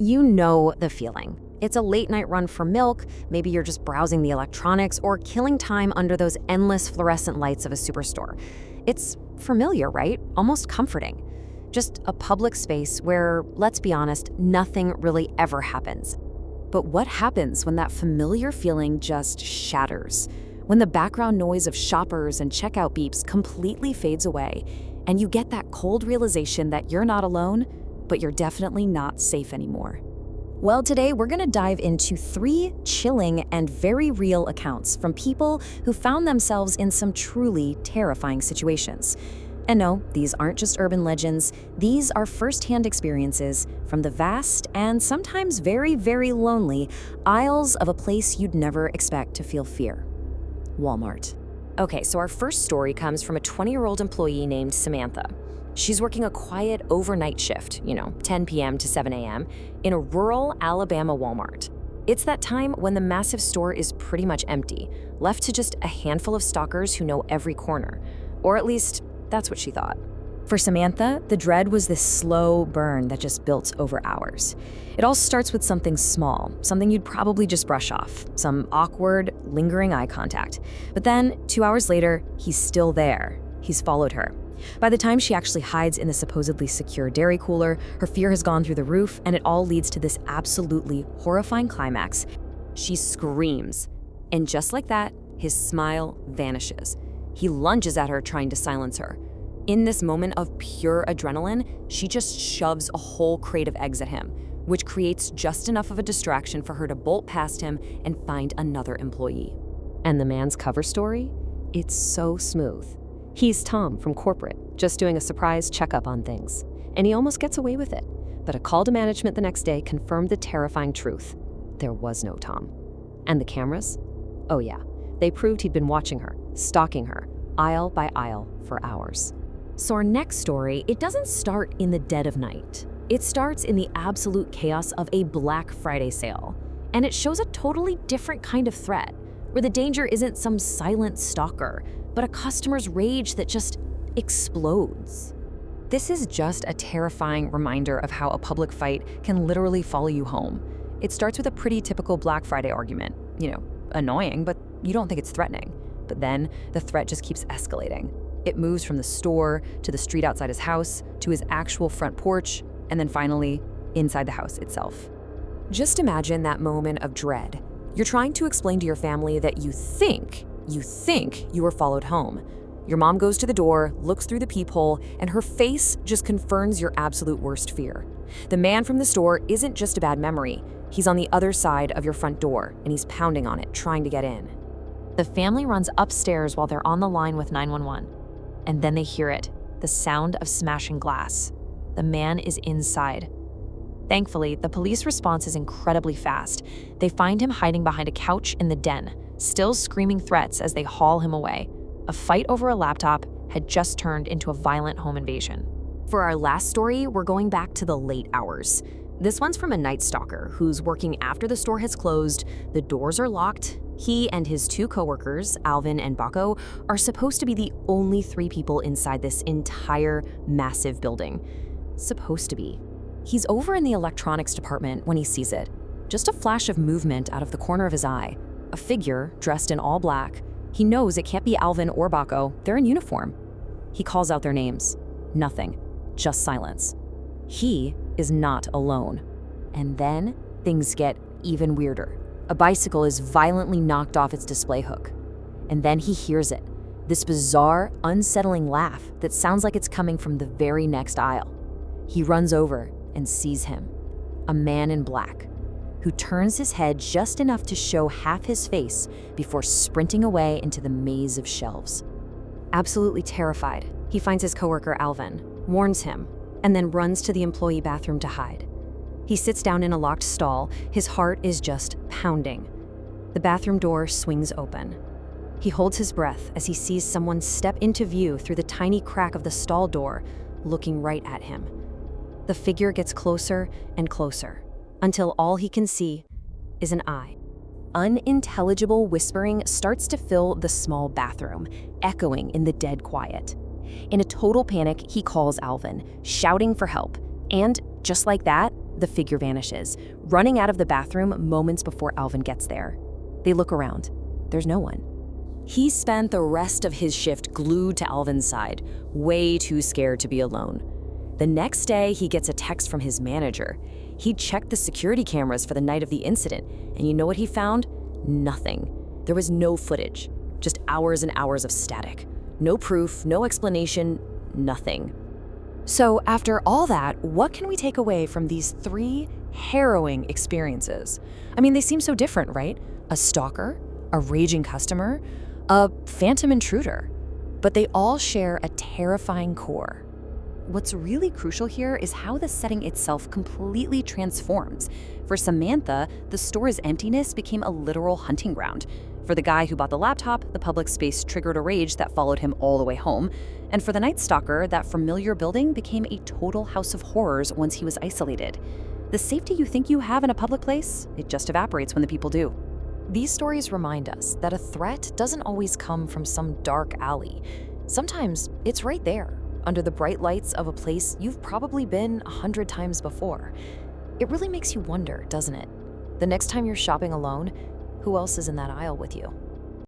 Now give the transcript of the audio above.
You know the feeling. It's a late-night run for milk, maybe you're just browsing the electronics or killing time under those endless fluorescent lights of a superstore. It's familiar, right? Almost comforting. Just a public space where, let's be honest, nothing really ever happens. But what happens when that familiar feeling just shatters? When the background noise of shoppers and checkout beeps completely fades away, and you get that cold realization that you're not alone, but you're definitely not safe anymore. Well, today we're going to dive into 3 chilling and very real accounts from people who found themselves in some truly terrifying situations. And no, these aren't just urban legends. These are first-hand experiences from the vast and sometimes very, very lonely aisles of a place you'd never expect to feel fear: Walmart. Okay, so our first story comes from a 20-year-old employee named Samantha. She's working a quiet overnight shift, 10 p.m. to 7 a.m., in a rural Alabama Walmart. It's that time when the massive store is pretty much empty, left to just a handful of stalkers who know every corner. Or at least, that's what she thought. For Samantha, the dread was this slow burn that just built over hours. It all starts with something small, something you'd probably just brush off, some awkward, lingering eye contact. But then, 2 hours later, he's still there. He's followed her. By the time she actually hides in the supposedly secure dairy cooler, her fear has gone through the roof, and it all leads to this absolutely horrifying climax. She screams, and just like that, his smile vanishes. He lunges at her, trying to silence her. In this moment of pure adrenaline, she just shoves a whole crate of eggs at him, which creates just enough of a distraction for her to bolt past him and find another employee. And the man's cover story? It's so smooth. He's Tom from corporate, just doing a surprise checkup on things. And he almost gets away with it. But a call to management the next day confirmed the terrifying truth. There was no Tom. And the cameras? Oh yeah, they proved he'd been watching her, stalking her, aisle by aisle for hours. So our next story, it doesn't start in the dead of night. It starts in the absolute chaos of a Black Friday sale. And it shows a totally different kind of threat, where the danger isn't some silent stalker, but a customer's rage that just explodes. This is just a terrifying reminder of how a public fight can literally follow you home. It starts with a pretty typical Black Friday argument. Annoying, but you don't think it's threatening. But then the threat just keeps escalating. It moves from the store to the street outside his house to his actual front porch, and then finally inside the house itself. Just imagine that moment of dread. You're trying to explain to your family that you think you were followed home. Your mom goes to the door, looks through the peephole, and her face just confirms your absolute worst fear. The man from the store isn't just a bad memory. He's on the other side of your front door, and he's pounding on it, trying to get in. The family runs upstairs while they're on the line with 911. And then they hear it, the sound of smashing glass. The man is inside. Thankfully, the police response is incredibly fast. They find him hiding behind a couch in the den, still screaming threats as they haul him away. A fight over a laptop had just turned into a violent home invasion. For our last story, we're going back to the late hours. This one's from a night stalker who's working after the store has closed, the doors are locked. He and his 2 coworkers, Alvin and Baco, are supposed to be the only 3 people inside this entire massive building. Supposed to be. He's over in the electronics department when he sees it. Just a flash of movement out of the corner of his eye. A figure dressed in all black. He knows it can't be Alvin or Baco. They're in uniform. He calls out their names. Nothing. Just silence. He is not alone. And then things get even weirder. A bicycle is violently knocked off its display hook. And then he hears it. This bizarre, unsettling laugh that sounds like it's coming from the very next aisle. He runs over and sees him. A man in black, who turns his head just enough to show half his face before sprinting away into the maze of shelves. Absolutely terrified, he finds his coworker Alvin, warns him, and then runs to the employee bathroom to hide. He sits down in a locked stall, his heart is just pounding. The bathroom door swings open. He holds his breath as he sees someone step into view through the tiny crack of the stall door, looking right at him. The figure gets closer and closer, until all he can see is an eye. Unintelligible whispering starts to fill the small bathroom, echoing in the dead quiet. In a total panic, he calls Alvin, shouting for help. And just like that, the figure vanishes, running out of the bathroom moments before Alvin gets there. They look around. There's no one. He spent the rest of his shift glued to Alvin's side, way too scared to be alone. The next day, he gets a text from his manager. He checked the security cameras for the night of the incident, and you know what he found? Nothing. There was no footage, just hours and hours of static. No proof, no explanation, nothing. So after all that, what can we take away from these 3 harrowing experiences? I mean, they seem so different, right? A stalker, a raging customer, a phantom intruder. But they all share a terrifying core. What's really crucial here is how the setting itself completely transforms. For Samantha, the store's emptiness became a literal hunting ground. For the guy who bought the laptop, the public space triggered a rage that followed him all the way home. And for the Night Stalker, that familiar building became a total house of horrors once he was isolated. The safety you think you have in a public place, it just evaporates when the people do. These stories remind us that a threat doesn't always come from some dark alley. Sometimes it's right there, under the bright lights of a place you've probably been 100 times before. It really makes you wonder, doesn't it? The next time you're shopping alone, who else is in that aisle with you?